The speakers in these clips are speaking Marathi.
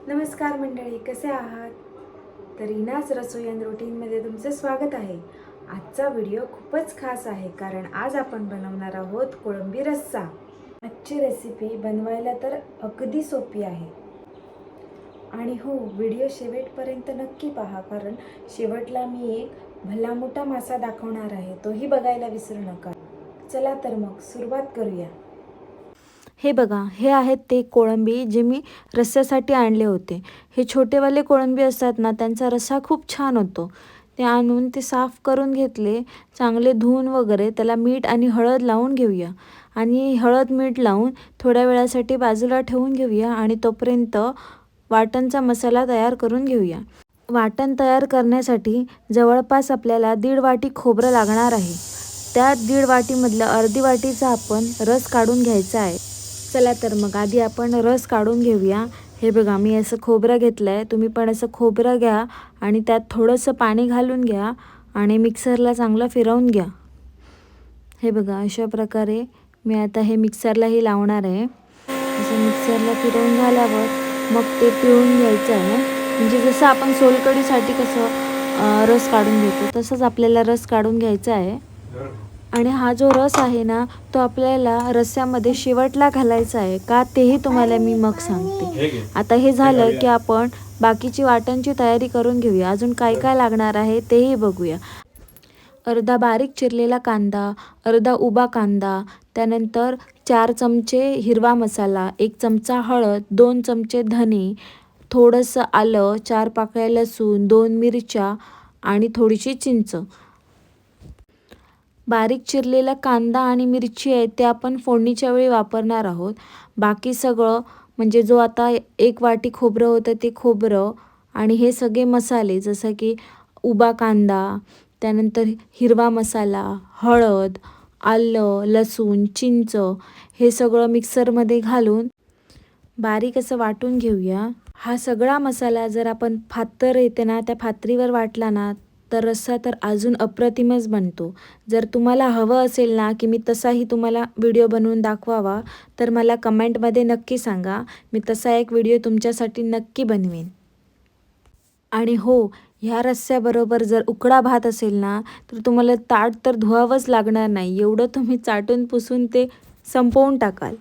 नमस्कार मंडळी, कसे आहात? तर इनाच रसोई अँड रूटीनमध्ये तुमचे स्वागत आहे. आजचा व्हिडिओ खूपच खास आहे कारण आज आपण बनवणार आहोत कोळंबी रस्सा. आजची रेसिपी बनवायला तर अगदी सोपी आहे. आणि हो, व्हिडिओ शेवटपर्यंत नक्की पहा कारण शेवटला मी एक भला मोठा मासा दाखवणार आहे, तोही बघायला विसरू नका. चला तर मग सुरुवात करूया. हे बघा, हे आहेत ते कोळंबी जे मी रस्स्यासाठी आणले होते. हे छोटेवाले कोळंबी असतात ना, त्यांचा रस्सा खूप छान होतो. ते आणून ते साफ करून घेतले, चांगले धुवून वगैरे त्याला मीठ आणि हळद लावून घेऊया. आणि हळद मीठ लावून थोड्या वेळासाठी बाजूला ठेवून घेऊया आणि तोपर्यंत वाटणचा मसाला तयार करून घेऊया. वाटण तयार करण्यासाठी जवळपास आपल्याला 1.5 वाटी खोबरं लागणार आहे. त्या 1.5 वाटीमधलं अर्धी वाटीचा आपण रस काढून घ्यायचा आहे. चला तर मग आधी आपण रस काढून घेऊया. हे बघा, मी असं खोबरं घेतलं आहे. तुम्ही पण असं खोबरं घ्या आणि त्यात थोडंसं पाणी घालून घ्या आणि मिक्सरला चांगलं फिरवून घ्या. हे बघा, अशा प्रकारे मी आता हे मिक्सरलाही लावणार आहे. असं मिक्सरला फिरवून झाल्यावर मग ते पिळून घ्यायचं आहे. म्हणजे जसं आपण सोलकढीसाठी कसं रस काढून घेतो तसंच आपल्याला रस काढून घ्यायचा आहे. आणि हा जो रस आहे ना, तो आपल्याला रस्स्यामध्ये शेवटला घालायचा आहे का तेही तुम्हाला मी मग सांगते. आता हे झालं की आपण बाकीची वाटणची तयारी करून घेऊया. अजून काय काय लागणार आहे तेही बघूया. अर्धा बारीक चिरलेला कांदा, अर्धा उभा कांदा, त्यानंतर 4 चमचे हिरवा मसाला, 1 चमचा हळद, 2 चमचे धने, थोडंसं आलं, 4 पाकळ्या लसूण, 2 मिरच्या आणि थोडीशी चिंच. बारीक चिरलेला कांदा आणि मिरची आहे ते आपण फोडणीच्या वेळी वापरणार आहोत. बाकी सगळं म्हणजे जो आता 1 वाटी खोबरं होतं ते खोबरं आणि हे सगळे मसाले जसं की उभा कांदा, त्यानंतर हिरवा मसाला, हळद, आलं, लसूण, चिंच हे सगळं मिक्सरमध्ये घालून बारीक असं वाटून घेऊया. हा सगळा मसाला जर आपण फातर येते ना त्या फातरीवर वाटला ना तर रस्सा तर अजून अप्रतिमच बनतो. जर तुम्हाला हवं असेल ना की मी तसाही तुम्हाला व्हिडिओ बनवून दाखवावा तर मला कमेंटमध्ये नक्की सांगा. मी तसा एक व्हिडिओ तुमच्यासाठी नक्की बनवेन. आणि हो, ह्या रस्स्याबरोबर जर उकडा भात असेल ना तर तुम्हाला ताट तर धुवावंच लागणार नाही. एवढं तुम्ही चाटून पुसून ते संपवून टाकाल.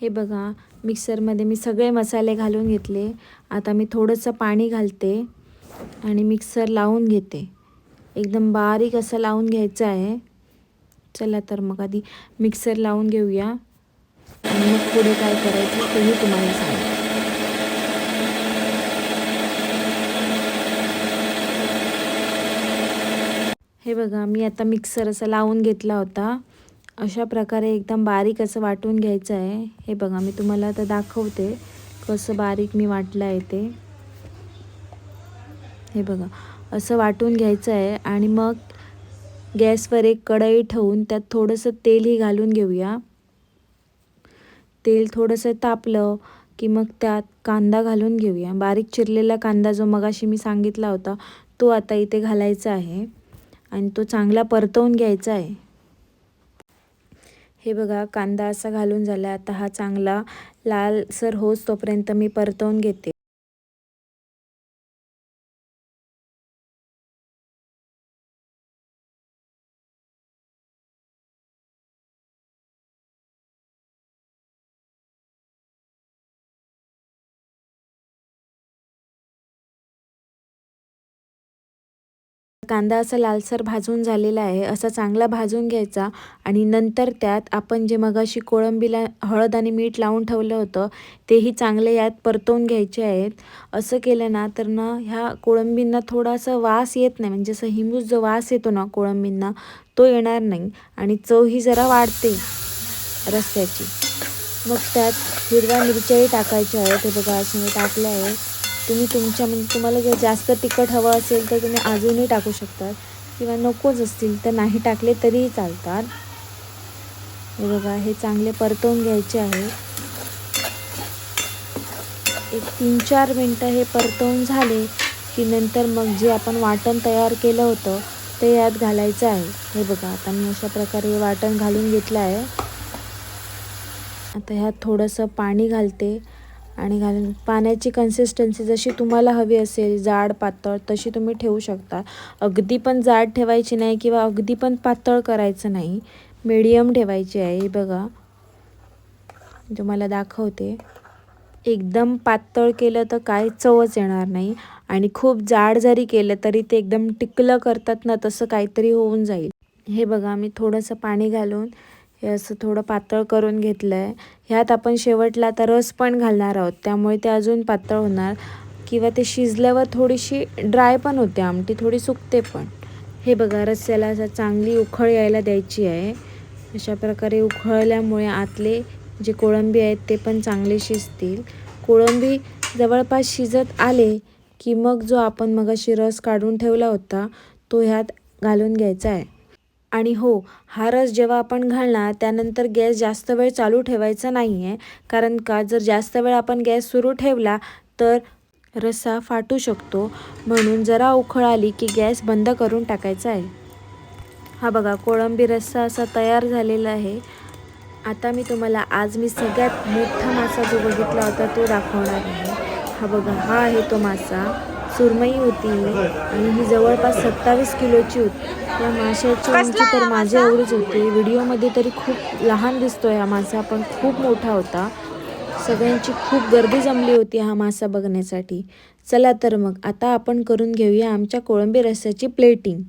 हे बघा, मिक्सरमध्ये मी सगळे मसाले घालून घेतले. आता मी थोडंसं पाणी घालते आणि मिक्सर लावून घेते. एकदम बारीक असं लावून घ्यायचं आहे. चला तर मग आधी मिक्सर लावून घेऊया आणि मग पुढे काय करायचं तेही तुम्हाला सांगते. हे बघा, मी आता मिक्सर असं लावून घेतला होता. अशा प्रकारे एकदम बारीक असं वाटून घ्यायचं आहे. हे बघा, मी तुम्हाला आता दाखवते कसं बारीक मी वाटलं आहे ते. हे बघा, असं वाटून घ्यायचं आहे आणि मग गॅसवर एक कढई ठेवून त्यात थोडंसं तेलही घालून घेऊया. तेल थोडंसं तापलं की मग त्यात कांदा घालून घेऊया. बारीक चिरलेला कांदा जो मगाशी मी सांगितला होता तो आता इथे घालायचा आहे आणि तो चांगला परतवून घ्यायचा आहे. हे बघा, कांदा असा घालून झाला. आता हा चांगला लालसर होस तोपर्यंत मी परतवून घेते. कांदा असा लालसर भाजून झालेला आहे. असा चांगला भाजून घ्यायचा आणि नंतर त्यात आपण जे मगाशी कोळंबीला हळद आणि मीठ लावून ठेवलं होतं तेही चांगले यात परतवून घ्यायचे आहेत. असं केलं ना तर ना ह्या कोळंबींना थोडासा वास येत नाही. म्हणजे असं हिमूस जो वास येतो ना कोळंबींना तो येणार नाही आणि चवही जरा वाढते रस्स्याची. मग त्यात हिरव्या मिरच्याही टाकायच्या आहेत. हे बघा, असं मी टाकल्या आहे. तुम्ही म्हणजे तुम्हाला जर जास्त तिखट हवं असेल तर तुम्ही अजूनही टाकू शकतात किंवा नकोच असतील तर नाही टाकले तरीही चालतात. हे बघा, हे चांगले परतवून घ्यायचे आहे. एक 3-4 मिनटं हे परतवून झाले की नंतर मग जे आपण वाटण तयार केलं होतं ते यात घालायचं आहे. हे बघा, आता मी अशा प्रकारे वाटण घालून घेतलं आहे. आता ह्यात थोडंसं पाणी घालते आणि घालून पाण्याची कन्सिस्टन्सी जशी तुम्हाला हवी असेल, जाड पातळ, तशी तुम्ही ठेवू शकता. अगदी पण जाड ठेवायची नाही किंवा अगदी पण पातळ करायचं नाही, मीडियम ठेवायची आहे. हे बघा, तुम्हाला दाखवते. एकदम पातळ केलं तर काय चवच येणार नाही आणि खूप जाड जरी केलं तरी ते एकदम टिकलं करतात ना, तसं काहीतरी होऊन जाईल. हे बघा, मी थोडंसं पाणी घालून हे असं थोडं पातळ करून घेतलं आहे. ह्यात आपण शेवटला आता रस पण घालणार आहोत, त्यामुळे ते अजून पातळ होणार किंवा ते शिजल्यावर थोडीशी ड्राय पण होते आमटी, थोडी सुकते पण. हे बघा, रस्स्याला असं चांगली उकळ यायला द्यायची आहे. अशा प्रकारे उकळल्यामुळे आतले जे कोळंबी आहेत ते पण चांगले शिजतील. कोळंबी जवळपास शिजत आले की मग जो आपण मगाशी रस काढून ठेवला होता तो ह्यात घालून घ्यायचा आहे. आणि हो, हा रस जेव्हा आपण घालणार त्यानंतर गॅस जास्त वेळ चालू ठेवायचा नाही आहे, कारण का जर जास्त वेळ आपण गॅस सुरू ठेवला तर रस्सा फाटू शकतो. म्हणून जरा उकळ आली की गॅस बंद करून टाकायचा आहे. हा बघा, कोळंबी रस्सा असा तयार झालेला आहे. आता मी तुम्हाला आज मी सगळ्यात मोठा मासा जो बघितला होता तो दाखवणार आहे. हा बघा, हा आहे तो मासा. सुरमई होती आणि ही जवळपास 27 किलोची होती. या माशाची उंची तर माझ्या एवढीच होती. व्हिडिओमध्ये तरी खूप लहान दिसतोय हा मासा, पण खूप मोठा होता. सगळ्यांची खूप गर्दी जमली होती हा मासा बघण्यासाठी. चला तर मग आता आपण करून घेऊया आमच्या कोळंबी रस्स्याची प्लेटिंग.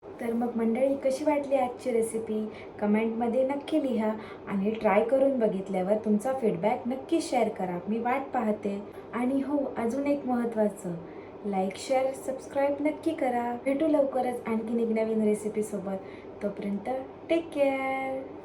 तर मग मंडळी, कशी वाटली आजची रेसिपी कमेंटमध्ये नक्की लिहा आणि ट्राय करून बघितल्यावर तुमचा फीडबॅक नक्की शेअर करा. मी वाट पाहते. आणि हो, अजून एक महत्त्वाचं, लाईक शेअर सबस्क्राईब नक्की करा. भेटू लवकरच आणखीन एक नवीन रेसिपीसोबत. तोपर्यंत टेक केअर.